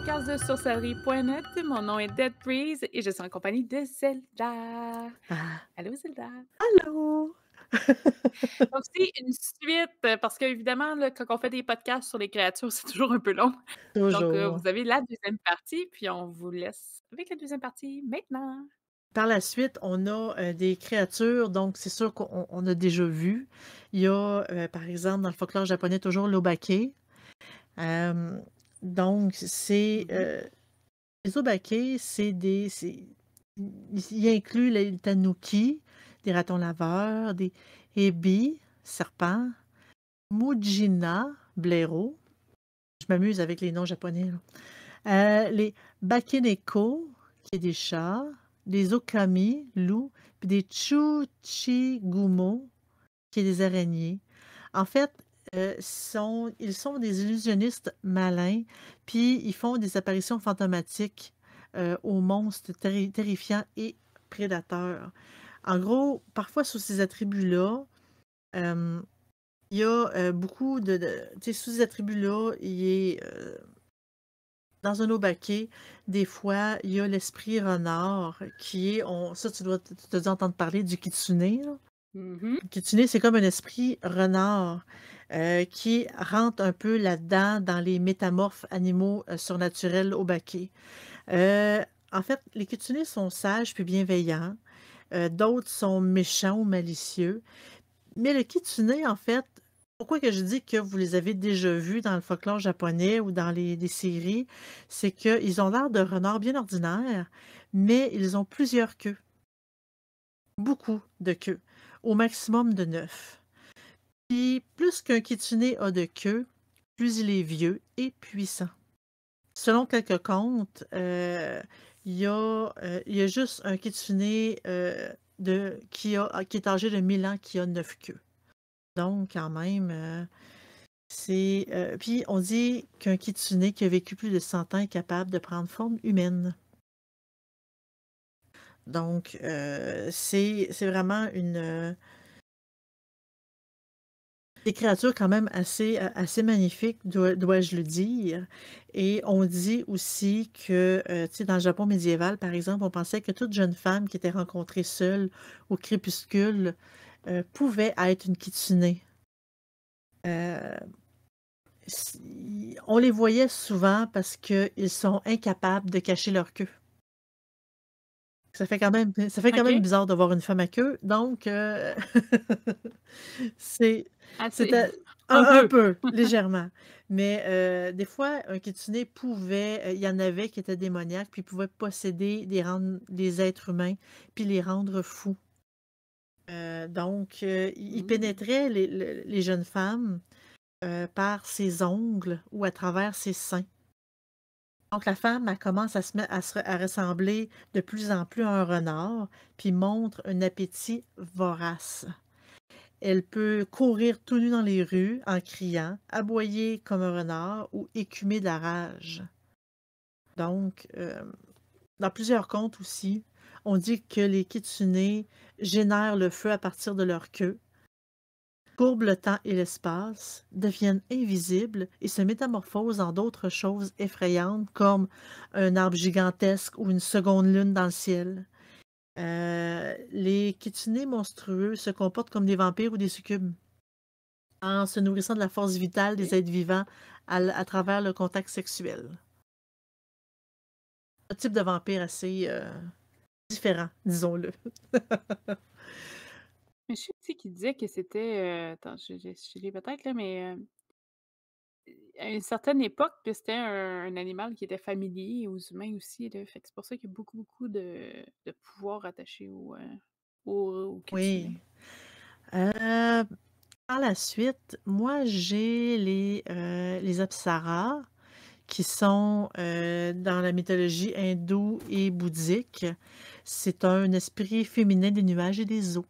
podcast de sorcellerie.net. Mon nom est Dead Breeze et je suis en compagnie de Zelda. Ah, Allô, Zelda. allô! Donc, c'est une suite parce qu'évidemment, là, quand on fait des podcasts sur les créatures, c'est toujours un peu long. Donc, Toujours. vous avez la deuxième partie, puis on vous laisse avec la deuxième partie maintenant. Par la suite, on a, des créatures, donc c'est sûr qu'on a déjà vu. Il y a, par exemple, dans le folklore japonais, toujours l'obake. Hem, donc c'est, Mhm. les obake, il inclut les tanuki, des ratons laveurs, des ebi, serpents, mujina, blaireaux. Je m'amuse avec les noms japonais, là. Les Bakeneko, qui est des chats, des Okami, loups, puis des Tsuchigumo, qui est des araignées. En fait, ils sont des illusionnistes malins, puis ils font des apparitions fantomatiques aux monstres terrifiants et prédateurs. En gros, parfois sous ces attributs-là, euh, il y a beaucoup tu sais, sous ces attributs-là, il est dans un obake, des fois, il y a l'esprit renard qui est, ça tu dois dû entendre parler du kitsune, là. Mhm. Le kitsune, c'est comme un esprit renard qui rentre un peu là-dedans dans les métamorphes animaux surnaturels obake. En fait, les kitsune sont sages puis bienveillants. D'autres sont méchants ou malicieux. Mais le kitsune, en fait, pourquoi que je dis que vous les avez déjà vus dans le folklore japonais ou dans les séries, c'est qu'ils ont l'air de renards bien ordinaires, mais ils ont plusieurs queues, beaucoup de queues, au maximum de 9. Puis plus qu'un kitsune a de queues, plus il est vieux et puissant. Selon quelques contes, il y a juste un kitsune qui est âgé de 1000 ans qui a 9 queues. Donc, quand même, puis on dit qu'un kitsune qui a vécu plus de 100 ans est capable de prendre forme humaine. Donc, c'est vraiment des créatures quand même assez magnifiques, dois-je le dire. Et on dit aussi que, tu sais, dans le Japon médiéval, par exemple, on pensait que toute jeune femme qui était rencontrée seule au crépuscule pouvait être une kitsune. Euh, on les voyait souvent parce qu'ils sont incapables de cacher leur queue. Ça fait quand même OK. bizarre de voir une femme à queue, donc c'est Assez. c'était Un un peu. peu, légèrement. Mais des fois, un kitsune il y en avait qui étaient démoniaques, puis pouvaient posséder des êtres humains, puis les rendre fous. Donc, il Mm. pénétrait les jeunes femmes par ses ongles ou à travers ses seins. Donc la femme, elle commence à ressembler de plus en plus à un renard, puis montre un appétit vorace. Elle peut courir tout nue dans les rues en criant, aboyer comme un renard ou écumer de la rage. Donc, dans plusieurs contes aussi, on dit que les kitsune génèrent le feu à partir de leur queue, courbent le temps et l'espace, deviennent invisibles et se métamorphosent en d'autres choses effrayantes comme un arbre gigantesque ou une seconde lune dans le ciel. Les kitsune monstrueux se comportent comme des vampires ou des succubes en se nourrissant de la force vitale des OK. êtres vivants à travers le contact sexuel. Un type de vampire assez différent, disons-le. Mais je sais aussi qu'il disait que c'était. Attends, je l'ai peut-être là, mais à une certaine époque, que c'était un animal qui était familier aux humains aussi, là. Fait que c'est pour ça qu'il y a beaucoup, beaucoup de pouvoir attaché au kitsune. Oui. Euh, Par la suite, moi, j'ai les apsaras qui sont dans la mythologie hindoue et bouddhique. C'est un esprit féminin des nuages et des eaux.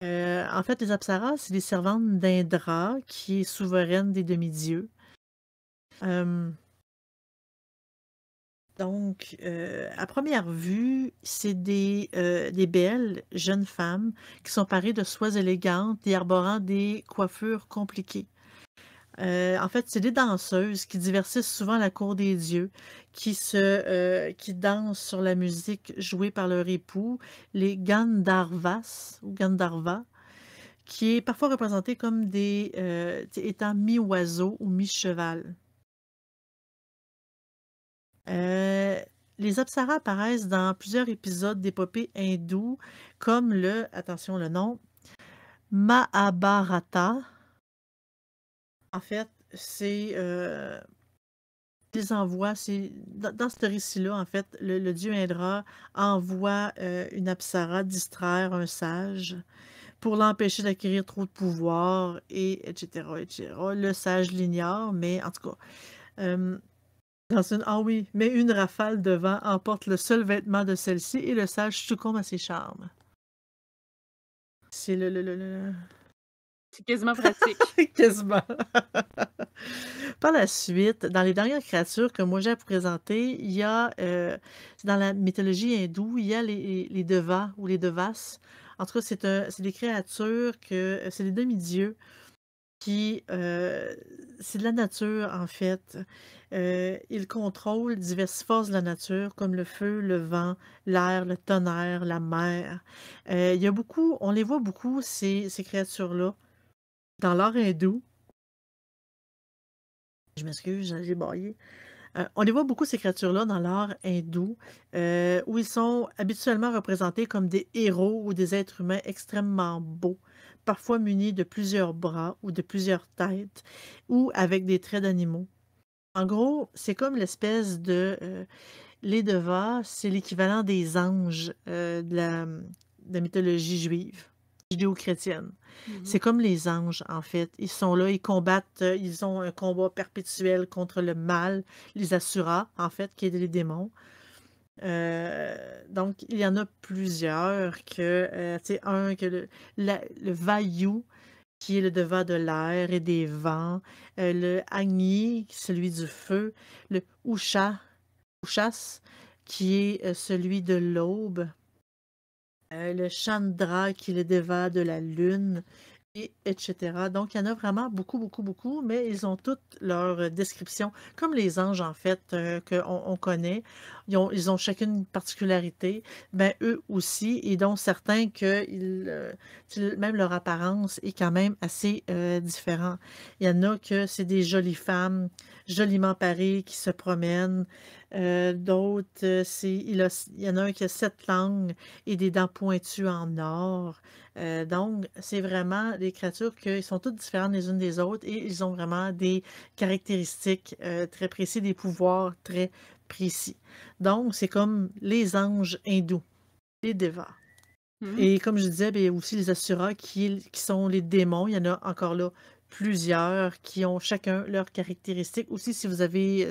En fait, les apsaras, c'est les servantes d'Indra, qui est souveraine des demi-dieux. Euh, donc, à première vue, c'est des belles jeunes femmes qui sont parées de soies élégantes et arborant des coiffures compliquées. En fait, c'est des danseuses qui divertissent souvent la cour des dieux, qui dansent sur la musique jouée par leur époux, les Gandharvas ou Gandharvas, qui est parfois représenté comme étant mi-oiseau ou mi-cheval. Heu, les apsaras apparaissent dans plusieurs épisodes d'épopées hindoues comme attention le nom, Mahabharata. En fait, ils envoient c'est dans ce récit-là, en fait, le dieu Indra envoie, une apsara distraire un sage pour l'empêcher d'acquérir trop de pouvoir et cetera. Le sage l'ignore, mais en tout cas, hem, ah oui, mais une rafale de vent emporte le seul vêtement de celle-ci et le sage succombe à ses charmes. C'est le C'est quasiment pratique. quasiment. Par la suite, dans les dernières créatures que moi j'ai à vous présenter, il y a, c'est dans la mythologie hindoue, il y a les devas ou les devas. En tout cas, c'est des créatures c'est des demi-dieux c'est de la nature en fait. Ils contrôlent diverses forces de la nature comme le feu, le vent, l'air, le tonnerre, la mer. Il y a beaucoup on les voit beaucoup ces créatures-là dans l'art hindou. Je m'excuse, j'ai bâillé. On les voit beaucoup ces créatures-là dans l'art hindou, où ils sont habituellement représentés comme des héros ou des êtres humains extrêmement beaux, parfois munis de plusieurs bras ou de plusieurs têtes, ou avec des traits d'animaux. En gros, c'est comme les Devas, c'est l'équivalent des anges, de la mythologie juive, judéo-chrétienne. Mmh. C'est comme les anges, en fait. Ils sont là, ils combattent, ils ont un combat perpétuel contre le mal, les Asuras, en fait, qui est les démons. Donc il y en a plusieurs tu sais, un que le Vayu, qui est le devant de l'air et des vents, le Agni, celui du feu, le Ushas, qui est, celui de l'aube, le Chandra, qui est le devant de la lune et cetera. Donc il y en a vraiment beaucoup, beaucoup, beaucoup, mais ils ont toutes leur, description, comme les anges en fait, qu'on connaît. Ils ont chacune une particularité, ben, eux aussi et dont certains même leur apparence est quand même assez, différent. Il y en a que c'est des jolies femmes, joliment parées qui se promènent, d'autres, il y en a un qui a 7 langues et des dents pointues en or. Donc, c'est vraiment des créatures qui sont toutes différentes les unes des autres et ils ont vraiment des caractéristiques très précises, des pouvoirs très précis. Donc, c'est comme les anges hindous, les devas. Mmh. Et comme je disais, ben, aussi les asuras qui sont les démons. Il y en a encore là plusieurs qui ont chacun leurs caractéristiques. Aussi, si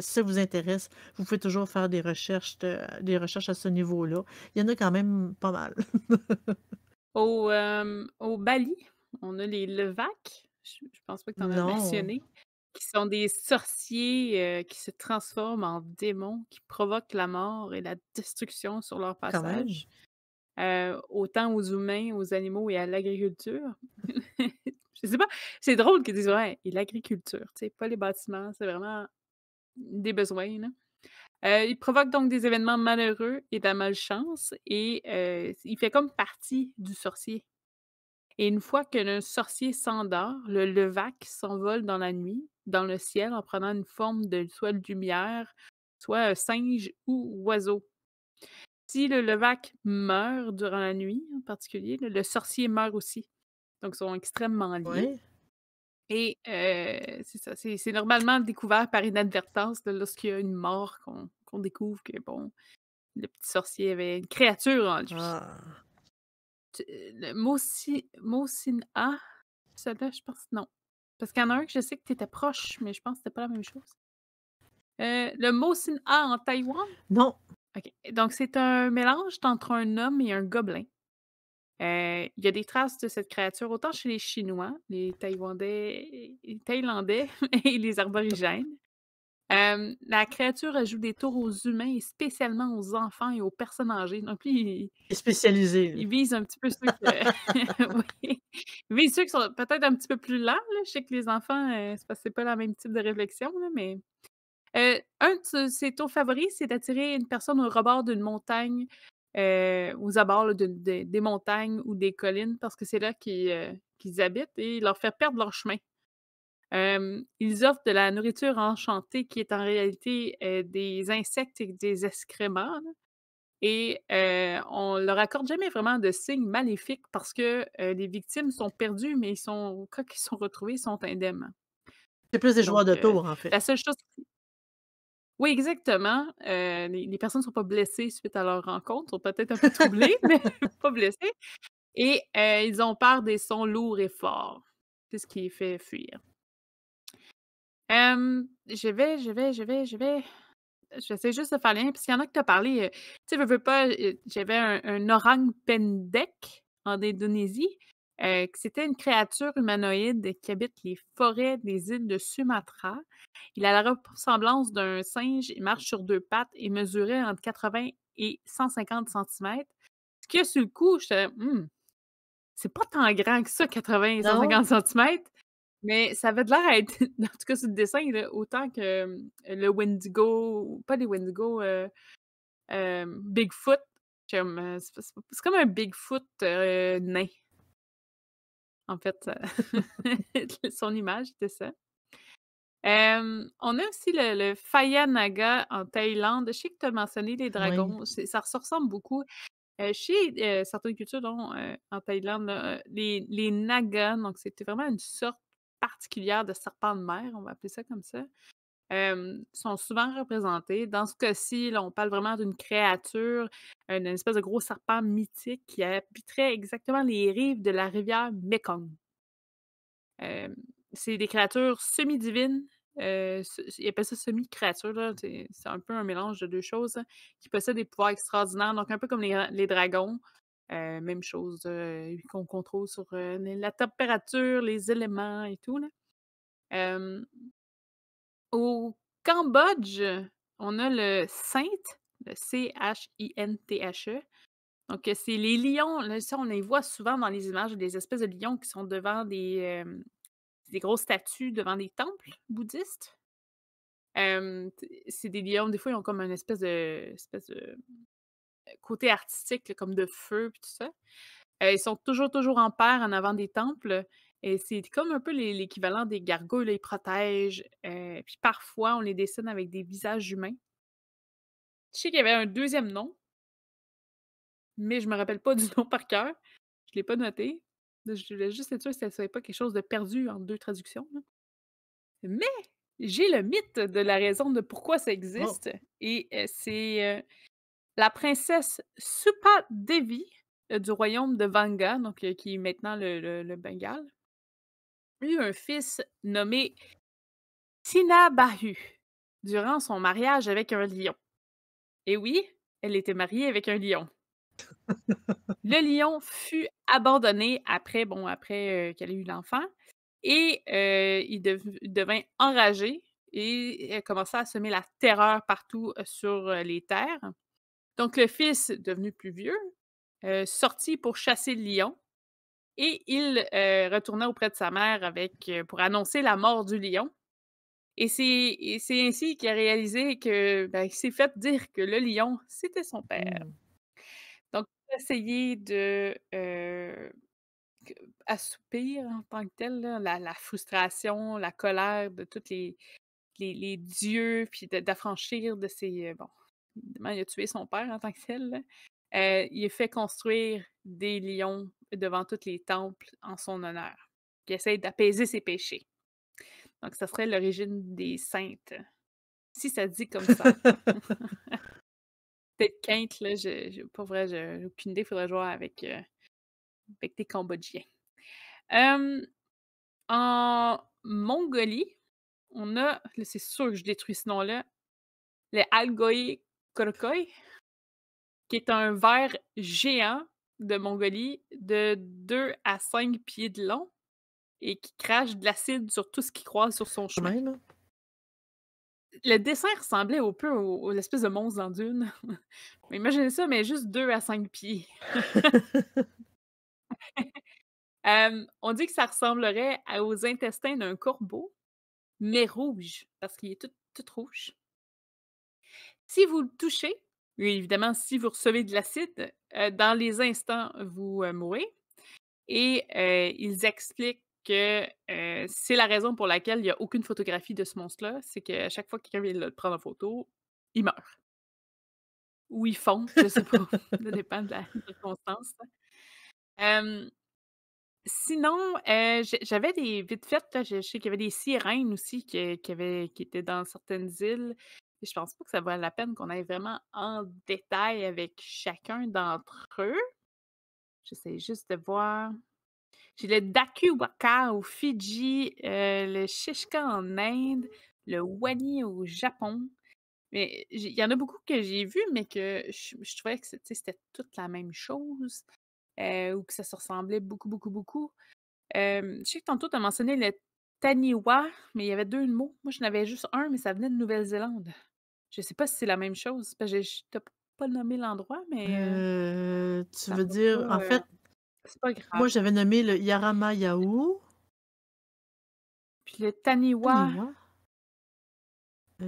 ça vous intéresse, vous pouvez toujours faire des recherches à ce niveau-là. Il y en a quand même pas mal. Au Bali, on a les Levaque, je pense pas que tu en as Non, mentionné, qui sont des sorciers, qui se transforment en démons, qui provoquent la mort et la destruction sur leur quand même. passage, autant aux humains, aux animaux et à l'agriculture. Je sais pas, c'est drôle qu'ils disent: «Ouais, et l'agriculture», tu sais, pas les bâtiments, c'est vraiment des besoins, là. Il provoque donc des événements malheureux et de la malchance et il fait comme partie du sorcier. Et une fois que le sorcier s'endort, le levaque s'envole dans la nuit, dans le ciel, en prenant une forme de soit lumière, soit singe ou oiseau. Si le levaque meurt durant la nuit, en particulier, le sorcier meurt aussi. Donc, ils sont extrêmement liés Oui, et c'est ça, c'est normalement découvert par inadvertance, là, lorsqu'il y a une mort qu'on découvre que, bon, le petit sorcier avait une créature en lui. ah, Le Mosin-A, celle-là, je pense non. Parce qu'il y en a un que je sais que tu étais proche, mais je pense que c'était pas la même chose. Le Mosin-A en Taïwan? non, OK. Donc c'est un mélange entre un homme et un gobelin. Il y a des traces de cette créature autant chez les Chinois, les Thaïlandais et les Aborigènes. La créature ajoute des tours aux humains et spécialement aux enfants et aux personnes âgées. Donc lui, Et spécialisé, là. il vise un petit peu ceux que oui, il vise ceux qui sont peut-être un petit peu plus lents, là. Je sais que les enfants, c'est parce que c'est pas le même type de réflexion, là, mais un de ses tours favoris, c'est d'attirer une personne au rebord d'une montagne, aux abords là, des montagnes ou des collines parce que c'est là qu'ils habitent et leur faire perdre leur chemin. Ils offrent de la nourriture enchantée qui est en réalité, des insectes et des excréments, là et on leur accorde jamais vraiment de signes maléfiques parce que, les victimes sont perdues, mais quand ils sont retrouvés, ils sont indemnes. C'est plus des Donc joueurs de tours, en fait. la seule chose oui, exactement, les personnes ne sont pas blessées suite à leur rencontre, sont peut-être un peu troublées, mais pas blessées et ils ont peur des sons lourds et forts. C'est ce qui les fait fuir. Je vais j'essaie juste de faire le lien parce qu'il y en a que tu as parlé, tu sais, veux pas, j'avais un orang pendek en Indonésie, que c'était une créature humanoïde qui habite les forêts des îles de Sumatra. Il a la ressemblance d'un singe, il marche sur 2 pattes et mesurait entre 80 et 150 centimètres. Ce que sur le coup, j'étais: c'est pas tant grand que ça 80 et Non? 150 centimètres. Mais ça avait de l'air à être en tout cas sur le dessin là, autant que, le Wendigo pas les Wendigo, Bigfoot, comme, c'est comme un Bigfoot, nain, en fait, son image, c'était ça. On a aussi le Phaya Naga en Thaïlande. Je sais que tu as mentionné les Oui. dragons, ça se ressemble beaucoup. Chez, certaines cultures dont, en Thaïlande, là, les Nagas, donc c'était vraiment une sorte particulière de serpent de mer, on va appeler ça comme ça, sont souvent représentés. Dans ce cas-ci, là, on parle vraiment d'une créature, une espèce de gros serpent mythique qui habiterait exactement les rives de la rivière Mékong. Hem, c'est des créatures semi-divines, ils appellent ça semi-créatures, là, c'est un peu un mélange de 2 choses, hein, qui possèdent des pouvoirs extraordinaires, donc un peu comme les dragons. Même chose, qu'on contrôle sur, la température, les éléments et tout, là. Hem, au Cambodge, on a le Sinthe, le Chinthe. Donc, c'est les lions, là, ça, on les voit souvent dans les images, des espèces de lions qui sont devant des grosses statues devant des temples bouddhistes. T c'est des lions, des fois, ils ont comme une espèce de côté artistique, là, comme de feu puis tout ça. Ils sont toujours en paire en avant des temples et c'est comme un peu l'équivalent des gargouilles, là, ils protègent, puis parfois on les dessine avec des visages humains. Je sais qu'il y avait un deuxième nom, mais je me rappelle pas du nom par cœur. Je l'ai pas noté. Je voulais juste être sûre que ça soit pas quelque chose de perdu entre 2 traductions, là. Mais j'ai le mythe de la raison de pourquoi ça Oh, existe et c'est, la princesse Supa Devi, du royaume de Vanga, donc qui est maintenant le Bengale, eut un fils nommé Tinabahu durant son mariage avec un lion. Et oui, elle était mariée avec un lion. Le lion fut abandonné après qu'elle ait eu l'enfant et il devint enragé et elle commença à semer la terreur partout, sur, les terres. Donc le fils, devenu plus vieux, sortit pour chasser le lion et il, retourna auprès de sa mère pour annoncer la mort du lion et c'est ainsi qu'il a réalisé que, ben, il s'est fait dire que le lion, c'était son père. mmh. Donc il a essayé de, que assoupir en tant que tel là, la frustration, la colère de tous les dieux, puis d'affranchir de ses, bon, évidemment, il a tué son père en tant que tel, là. Il a fait construire des lions devant tous les temples en son honneur, qui essaie d'apaiser ses péchés. Donc ça serait l'origine des saintes, si ça se dit comme ça. Peut-être quinte, là, pour vrai, j'ai aucune idée, faudrait jouer avec des Cambodgiens. Hem, en Mongolie, on a là, c'est sûr que je détruis ce nom-là, le Algoi Korokoi, qui est un ver géant de Mongolie de 2 à 5 pieds de long et qui crache de l'acide sur tout ce qui croise sur son Quand chemin. même, hein? le dessin ressemblait un peu au l'espèce de monstre dans Dune. Mais imaginez ça, mais juste 2 à 5 pieds. On dit que ça ressemblerait aux intestins d'un corbeau, mais rouge, parce qu'il est tout rouge. Si vous le touchez, et évidemment, si vous recevez de l'acide, dans les instants, vous, mourrez et ils expliquent que, c'est la raison pour laquelle il y a aucune photographie de ce monstre-là, c'est qu'à chaque fois que quelqu'un vient le prendre en photo, il meurt ou il fond, je sais pas, ça dépend de la circonstance, là. Hem, Sinon, j'avais des vite fait, là, je sais qu'il y avait des sirènes aussi qui étaient dans certaines îles. Et je pense pas que ça vaut la peine qu'on aille vraiment en détail avec chacun d'entre eux. J'essaie juste de voir. J'ai le Dakiwaka au Fidji, le Shishka en Inde, le Wani au Japon. Mais il y en a beaucoup que j'ai vus, mais que je trouvais que c'était toute la même chose, ou que ça se ressemblait beaucoup, beaucoup, beaucoup. Je sais que tantôt tu as mentionné le Taniwa, mais il y avait 2 mots. Moi, j'en avais juste un, mais ça venait de Nouvelle-Zélande. Je sais pas si c'est la même chose, parce que tu pas nommé l'endroit, mais Tu ça veux m'a dire en pas, fait, c'est pas grave. moi, j'avais nommé le Yarama-Yahoo, Puis le Taniwa, Taniwa,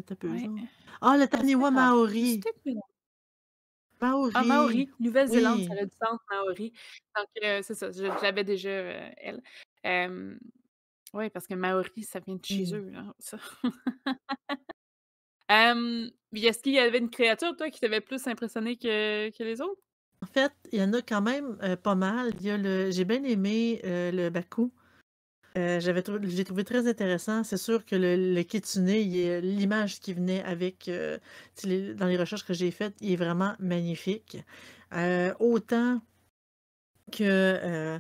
tu peu, ouais, genre. Ah, le non, c'est pas Taniwa grave. Je me suis Maori. peut-être mélangée. Ah, Maori, Maori, Nouvelle-Zélande, ça oui. a du sens, Maori. Donc c'est ça, je l'avais déjà, elle. Hem, ouais, parce que Maori, ça vient de chez Mmh. eux, là, ça. Puis est-ce qu'il y avait une créature, toi, qui t'avait plus impressionné que les autres? En fait, il y en a quand même, pas mal. Il y a le j'ai bien aimé, le Baku. Je l'ai trouvé très intéressant. C'est sûr que le kitsune, l'image qui venait avec, tu sais, dans les recherches que j'ai faites, il est vraiment magnifique. Autant que,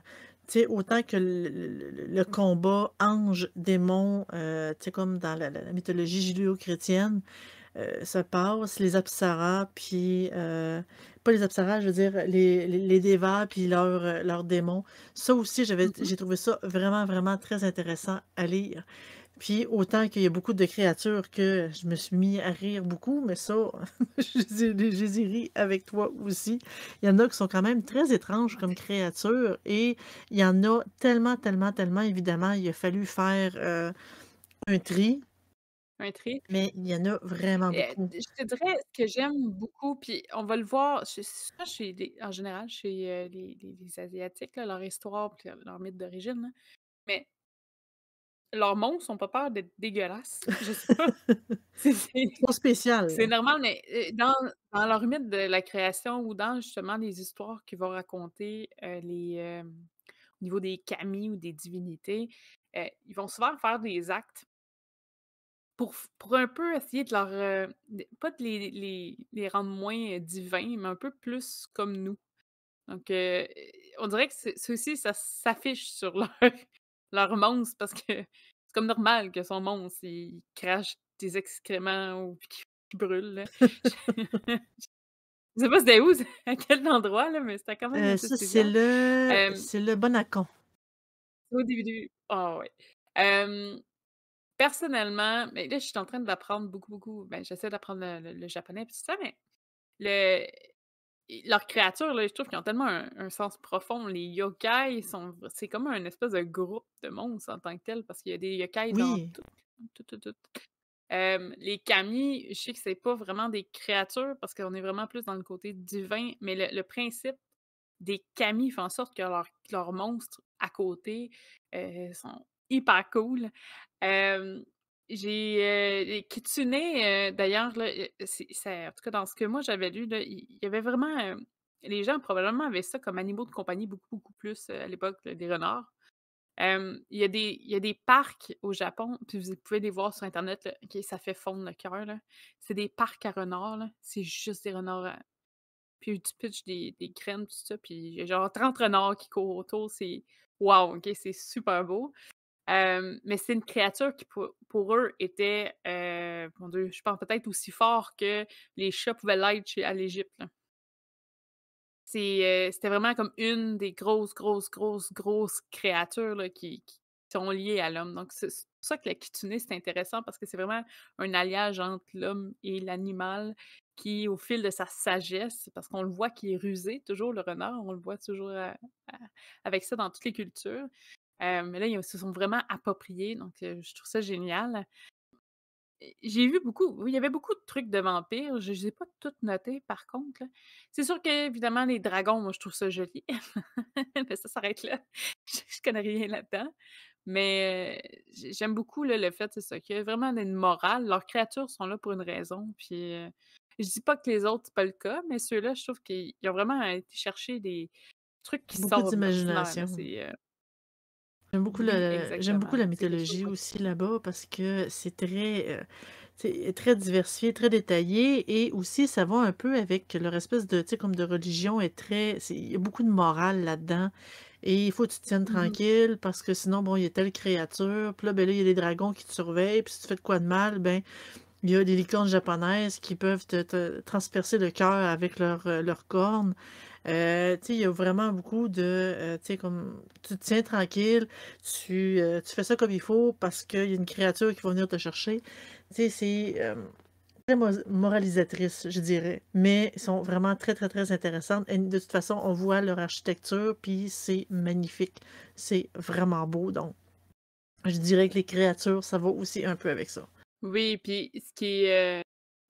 autant que le combat ange-démon, tu sais, comme dans la mythologie judéo-chrétienne, se passe, les apsaras, puis, pas les apsaras, je veux dire les dévas, puis leurs démons. Ça aussi, Mmh. j'ai trouvé ça vraiment, vraiment très intéressant à lire. Puis autant qu'il y a beaucoup de créatures que je me suis mis à rire beaucoup, mais ça, je les ai ris avec toi aussi. Il y en a qui sont quand même très étranges comme créatures et il y en a tellement, tellement, tellement, évidemment, il a fallu faire, un tri, Un tri. mais il y en a vraiment beaucoup. Je te dirais ce que j'aime beaucoup, puis on va le voir souvent chez les en général chez, les asiatiques, là, leur histoire puis leur mythe d'origine, là, mais leurs monstres ont pas peur d'être dégueulasses. Je sais pas, c'est c'est Trop spécial, c'est là. normal, mais, dans leur mythe de la création ou dans justement les histoires qu'ils vont raconter, au niveau des kami ou des divinités, ils vont souvent faire des actes pour un peu essayer de leur, pas de les rendre moins, divins, mais un peu plus comme nous. Donc, on dirait que c'est aussi ça s'affiche sur leur monstre parce que c'est comme normal que son monstre, il crache des excréments ou puis qu'il brûle, là. Je sais pas c'était où, à quel endroit, là, mais c'était quand même assez Ça, spécial. Hem, c'est le Bonacon. au début ah ouais. Hem, Personnellement, mais là, je suis en train d'apprendre beaucoup, beaucoup, ben, j'essaie d'apprendre le japonais puis tout ça, mais le leurs créatures, là, je trouve qu'ils ont tellement un sens profond. Les yokai c'est comme un espèce de groupe de monstres en tant que tel, parce qu'il y a des yokai dans Oui, tout. Les kami, je sais que c'est pas vraiment des créatures parce qu'on est vraiment plus dans le côté divin, mais le principe des kami fait en sorte que leurs monstres à côté, sont hyper cool. Hem, les kitsune, d'ailleurs là, c'est en tout cas dans ce que moi j'avais lu là, il y avait vraiment, les gens probablement avaient ça comme animaux de compagnie beaucoup, beaucoup plus, à l'époque là, des renards. Il y a des parcs au Japon, puis vous pouvez les voir sur internet là, OK, ça fait fondre le cœur là. C'est des parcs à renards là, c'est juste des renards puis tu pitches des graines, tout ça, puis il y a genre 30 renards qui courent autour, c'est wow, OK, c'est super beau. Mais c'est une créature qui pour eux était, mon Dieu, je pense peut-être aussi fort que les chats pouvaient l'être à l'Égypte, là. C'était vraiment comme une des grosses, grosses, grosses, grosses créatures là qui sont liées à l'homme. Donc pour ça que la kitsune, c'est intéressant parce que c'est vraiment un alliage entre l'homme et l'animal qui, au fil de sa sagesse, parce qu'on le voit qu'il est rusé, toujours le renard, on le voit toujours, à avec ça dans toutes les cultures. Mais là, ils se sont vraiment appropriés, donc je trouve ça génial. J'ai vu beaucoup oui, il y avait beaucoup de trucs de vampires, je les ai pas toutes notées par contre, là. C'est sûr qu'évidemment les dragons, moi je trouve ça joli, mais ça s'arrête là. Je connais rien là-dedans, mais j'aime beaucoup là, le fait, c'est ça, qu'il y a vraiment une morale. Leurs créatures sont là pour une raison, puis, je dis pas que les autres, c'est pas le cas, mais ceux-là, je trouve qu'ils ont vraiment été chercher des trucs qui Beaucoup sortent de l'ordinaire, là. d'imagination. C'est, oui, J'aime beaucoup exactement, la c'est quelque chose mythologie de aussi là-bas parce que c'est très diversifié, très détaillé et aussi ça va un peu avec leur espèce de, tu sais, comme de religion est très il y a beaucoup de morale là-dedans et il faut que tu te tiennes mmh tranquille parce que sinon, bon, il y a telle créature, puis là, ben là, il y a des dragons qui te surveillent, puis si tu fais de quoi de mal, ben, il y a des licornes japonaises qui peuvent te transpercer le cœur avec leurs cornes. Tu sais, il y a vraiment beaucoup de, tu sais, comme tu te tiens tranquille, tu fais ça comme il faut parce qu'il y a une créature qui va venir te chercher. Tu sais, c'est, très moralisatrice, je dirais, mais ils sont vraiment très, très, très intéressantes et de toute façon, on voit leur architecture, puis c'est magnifique. C'est vraiment beau, donc je dirais que les créatures, ça va aussi un peu avec ça. Oui, puis ce qui est,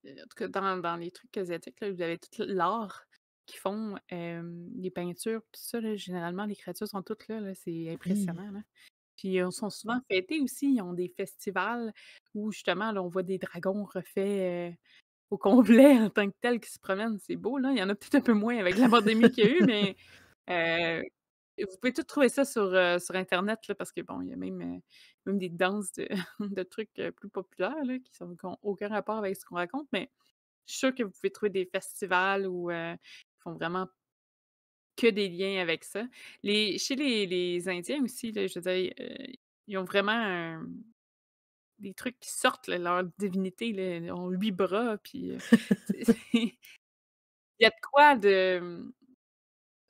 en tout cas dans les trucs asiatiques, là, vous avez tout l'art qu'ils font, les peintures, tout ça, là, généralement, les créatures sont toutes là, c'est Oui. impressionnant, là. Puis, sont souvent fêtés aussi, ils ont des festivals où justement, là, on voit des dragons refaits, au complet en tant que tels qui se promènent, c'est beau, là. Il y en a peut-être un peu moins avec la pandémie qu'il y a eu, mais heu, vous pouvez tout trouver ça sur internet, là, parce que bon, il y a même des danses de de trucs, plus populaires, là, qui ont aucun rapport avec ce qu'on raconte, mais je suis sûre que vous pouvez trouver des festivals où, ils font vraiment que des liens avec ça. Chez les Indiens aussi, là, je veux dire, ils ont vraiment des trucs qui sortent, là, leur divinité, là, ils ont 8 bras, puis, c'est il y a de quoi de,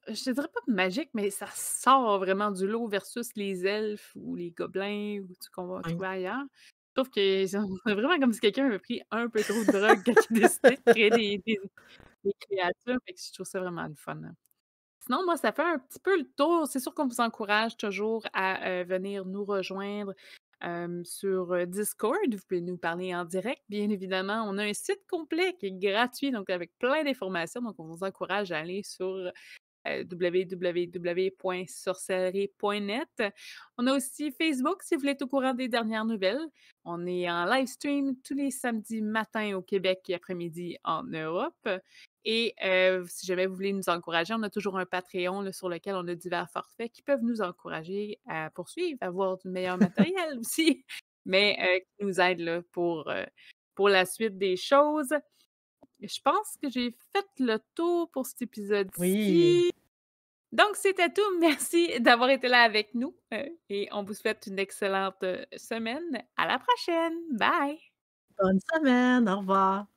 je te dirais pas magique, mais ça sort vraiment du lot versus les elfes ou les gobelins ou ce qu'on va Oui. trouver ailleurs. Je trouve que c'est vraiment comme si quelqu'un avait pris un peu trop de drogue quand il décidait de créer des créatures, fait que je trouve ça vraiment le fun, hein. Sinon, moi, ça fait un petit peu le tour. C'est sûr qu'on vous encourage toujours à, venir nous rejoindre, sur, Discord. Vous pouvez nous parler en direct, bien évidemment. On a un site complet qui est gratuit, donc avec plein d'informations. Donc on vous encourage à aller sur www.sorcellerie.net. On a aussi Facebook si vous voulez être au courant des dernières nouvelles. On est en live stream tous les samedis matins au Québec et après-midi en Europe. Et si jamais vous voulez nous encourager, on a toujours un Patreon là, sur lequel on a divers forfaits qui peuvent nous encourager à poursuivre, à avoir du meilleur matériel aussi, mais qui nous aident là, pour la suite des choses. Je pense que j'ai fait le tour pour cet Oui. épisode-ci. Donc, c'était tout. Merci d'avoir été là avec nous, et on vous souhaite une excellente, semaine. À la prochaine. Bye. Bonne semaine, au revoir.